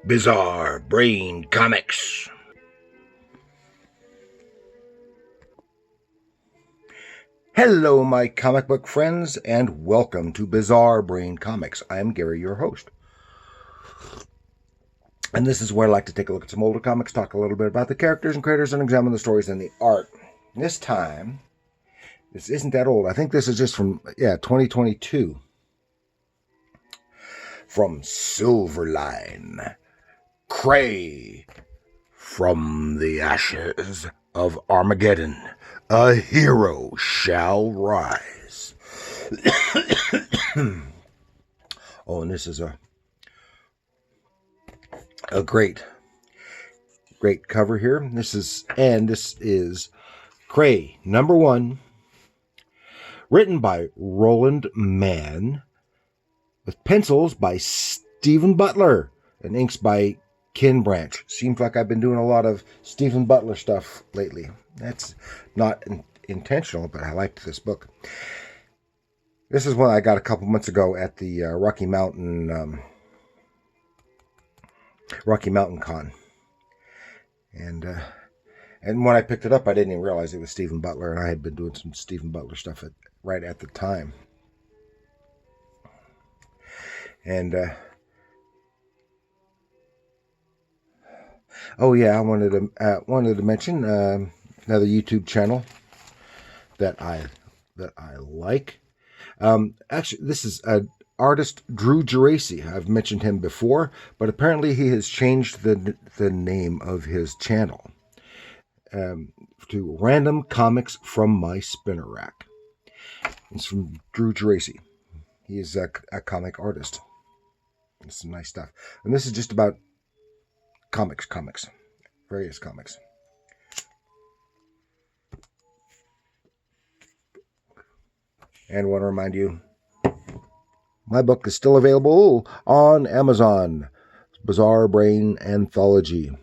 Bizarre Brain Comics. Hello, my comic book friends, and welcome to Bizarre Brain Comics. I am Gary, your host. And this is where I like to take a look at some older comics, talk a little bit about the characters and creators, and examine the stories and the art. This time, this isn't that old. I think this is just from, 2022. From Silverline. Krey, from the ashes of Armageddon, a hero shall rise. Oh, and this is a great cover here. This is Krey, #1, written by Roland Mann, with pencils by Stephen Butler and inks by Ken Branch. Seems like I've been doing a lot of Stephen Butler stuff lately. That's not intentional, but I liked this book. This is one I got a couple months ago at the Rocky Mountain Con, and when I picked it up, I didn't even realize it was Stephen Butler, and I had been doing some Stephen Butler stuff right at the time. And I wanted to mention another YouTube channel that I like. Actually, this is artist Drew Geraci. I've mentioned him before, but apparently he has changed the name of his channel to Random Comics from My Spinner Rack. It's from Drew Geraci. He is a comic artist. It's some nice stuff. And this is just about comics, various comics. And I want to remind you, my book is still available on Amazon. Bizarre Brain Anthology,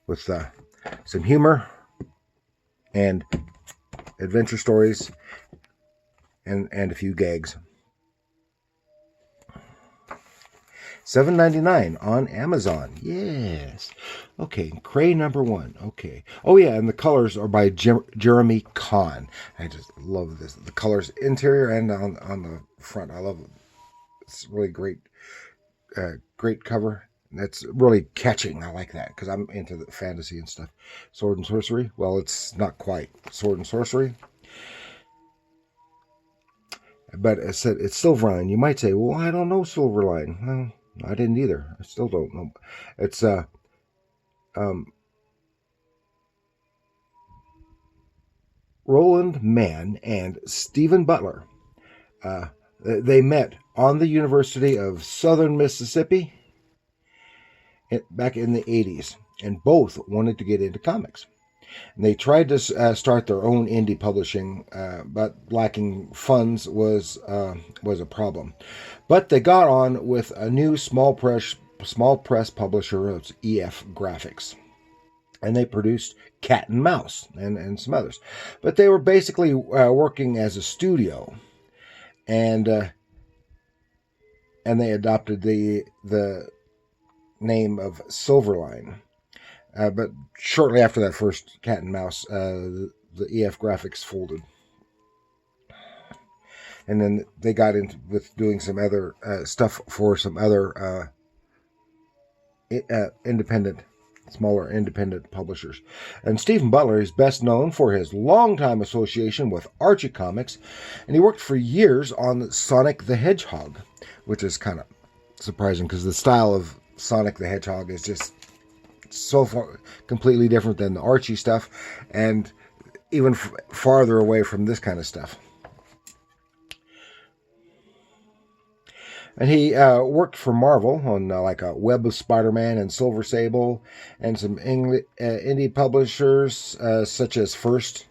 with some humor and adventure stories and a few gags. $7.99 on Amazon. Yes. Okay, Krey #1. Okay. Oh yeah, and the colors are by Jeremy Kahn. I just love this. The colors, interior and on the front. I love it. It's really great. Great cover. That's really catching. I like that because I'm into the fantasy and stuff. Sword and sorcery. Well, it's not quite sword and sorcery, but I said it's Silverline. You might say, well, I don't know Silverline. Well, I didn't either. I still don't know. It's Roland Mann and Stephen Butler. They met on the University of Southern Mississippi back in the 80s, and both wanted to get into comics. And they tried to start their own indie publishing, but lacking funds was a problem. But they got on with a new small press publisher of EF Graphics, and they produced Cat and Mouse and some others. But they were basically working as a studio, and they adopted the name of Silverline. But shortly after that first Cat and Mouse, the EF Graphics folded. And then they got into with doing some other stuff for some other smaller independent publishers. And Stephen Butler is best known for his longtime association with Archie Comics, and he worked for years on Sonic the Hedgehog, which is kind of surprising because the style of Sonic the Hedgehog is just so far completely different than the Archie stuff, and even farther away from this kind of stuff. And he worked for Marvel on like a Web of Spider-Man and Silver Sable, and some indie publishers such as First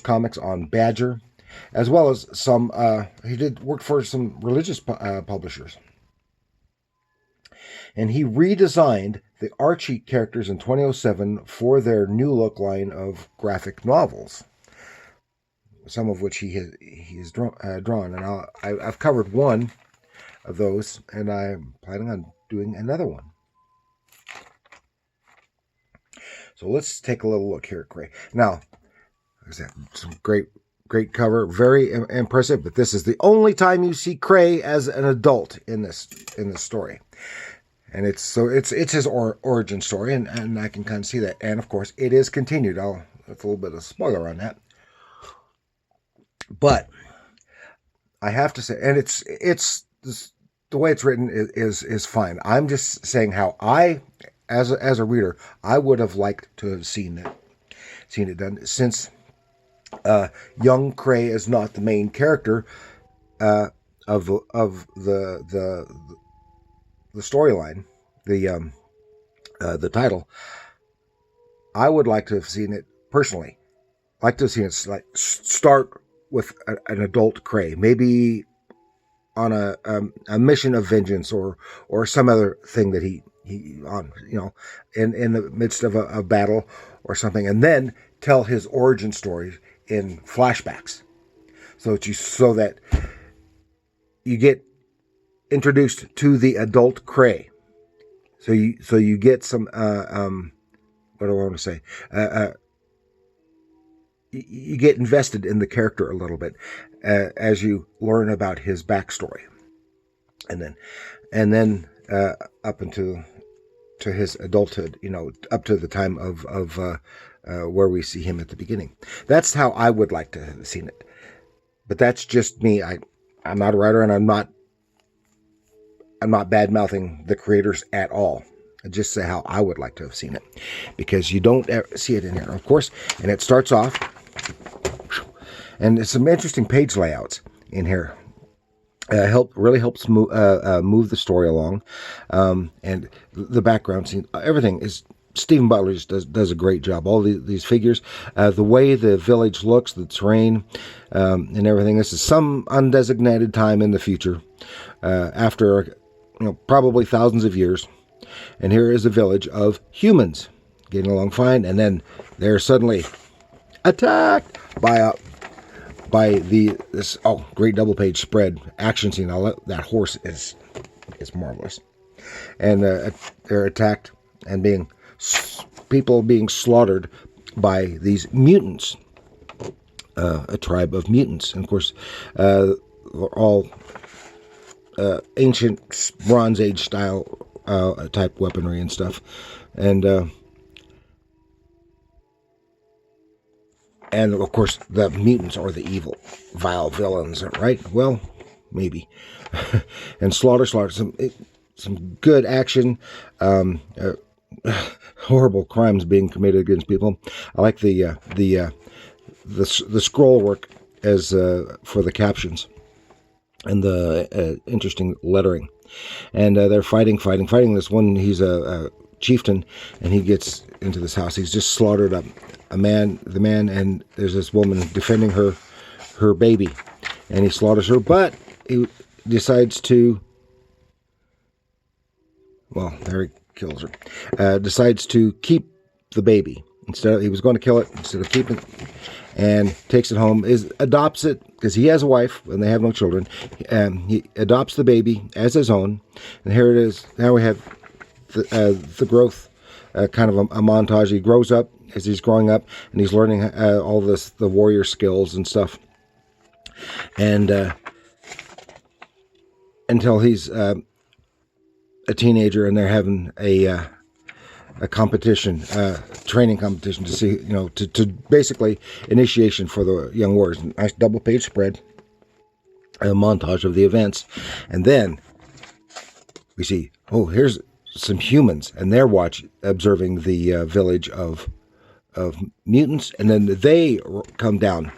Comics on Badger, as well as some. He did work for some religious publishers. And he redesigned the Archie characters in 2007 for their new look line of graphic novels, some of which he has drawn. And I've covered one of those, and I'm planning on doing another one. So let's take a little look here at Krey. Now, some great cover, very impressive. But this is the only time you see Krey as an adult in this story, and it's his origin story, and I can kind of see that. And of course, it is continued. That's a little bit of a spoiler on that, but I have to say, and it's the way it's written is fine. I'm just saying how I, as a reader, I would have liked to have seen it done, since young Krey is not the main character of the storyline, the title. I would like to have seen it personally. Like to have seen it like start with an adult Krey, maybe on a mission of vengeance or some other thing that he on, in the midst of a battle or something, and then tell his origin story in flashbacks, so that you get introduced to the adult Krey. So you get some what do I want to say? You get invested in the character a little bit as you learn about his backstory, and then up into his adulthood, up to the time of where we see him at the beginning. That's how I would like to have seen it. But that's just me. I'm not a writer, and I'm not bad-mouthing the creators at all. I just say how I would like to have seen it, because you don't ever see it in here, of course. And it starts off, and there's some interesting page layouts in here. Really helps move the story along, and the background scene, everything is. Stephen Butler just does a great job. All these figures, the way the village looks, the terrain, and everything. This is some undesignated time in the future, after probably thousands of years, and here is a village of humans getting along fine, and then they're suddenly attacked by this great double page spread action scene. That horse is marvelous, and they're attacked and people being slaughtered by these mutants, a tribe of mutants, and of course all ancient Bronze Age style type weaponry and stuff, and of course the mutants are the evil, vile villains, right? Well, maybe. And slaughter some good action. Horrible crimes being committed against people. I like the scroll work as for the captions, and the interesting lettering. And they're fighting. This one, he's a chieftain, and he gets into this house. He's just slaughtered the man, and there's this woman defending her baby, and he slaughters her. But he decides to. Well, there he kills her. Decides to keep the baby. He was going to kill it instead of keeping it, and takes it home. Adopts it, because he has a wife and they have no children. He adopts the baby as his own, and here it is. Now we have the growth, kind of a montage. He grows up as he's growing up, and he's learning all the warrior skills and stuff, and until he's a teenager, and they're having a competition, training competition, to see, to basically initiation for the young warriors. Nice double page spread, a montage of the events, and then we see, here's some humans, and they're observing the village of mutants, and then they come down.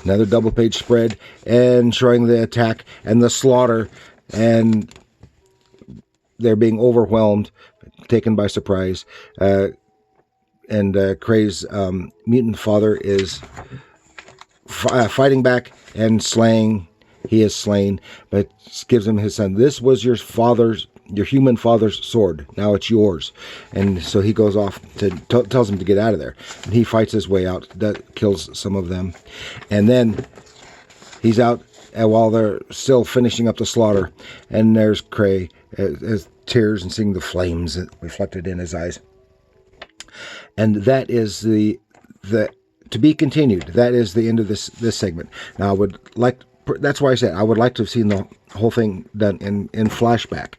Another double page spread, and showing the attack and the slaughter, and they're being overwhelmed, taken by surprise, and Krey's mutant father is fighting back and slaying. He is slain, but gives him his son. This was your human father's sword. Now it's yours. And so he goes off tells him to get out of there. And he fights his way out, kills some of them, and then he's out while they're still finishing up the slaughter. And there's Krey, as tears and seeing the flames reflected in his eyes. And that is the to be continued. That is the end of this segment. Now, I would like, that's why I said I would like to have seen the whole thing done in flashback,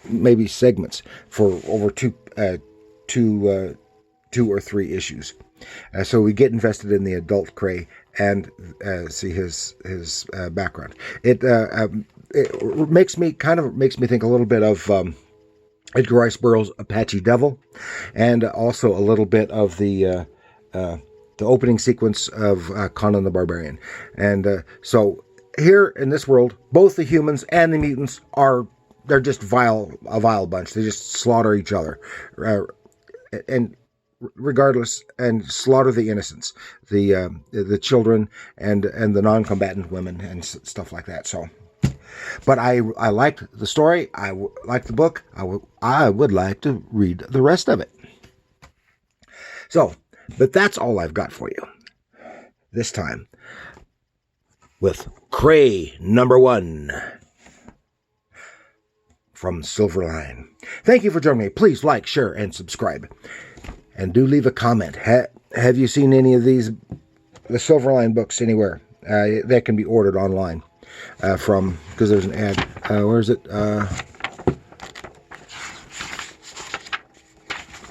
maybe segments for over two or three issues. So we get invested in the adult Krey and see his background. It makes me think a little bit of Edgar Rice Burroughs' Apache Devil, and also a little bit of the opening sequence of Conan the Barbarian. And so here in this world, both the humans and the mutants they're just a vile bunch. They just slaughter each other, and regardless, and slaughter the innocents, the children, and the non-combatant women and stuff like that. So, but I liked the story. I liked the book. I would like to read the rest of it. So, but that's all I've got for you this time with Krey #1 from Silverline. Thank you for joining me. Please like, share, and subscribe. And do leave a comment. Have you seen any of the Silverline books anywhere? That can be ordered online because there's an ad. Where is it?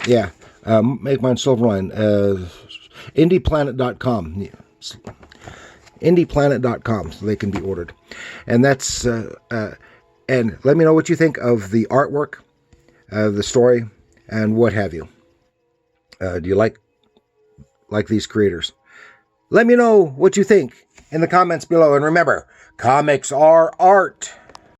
Yeah. Make mine Silverline. indieplanet.com. indieplanet.com, so they can be ordered. And that's and let me know what you think of the artwork, the story, and what have you. Do you like these creators? Let me know what you think in the comments below. And remember, comics are art.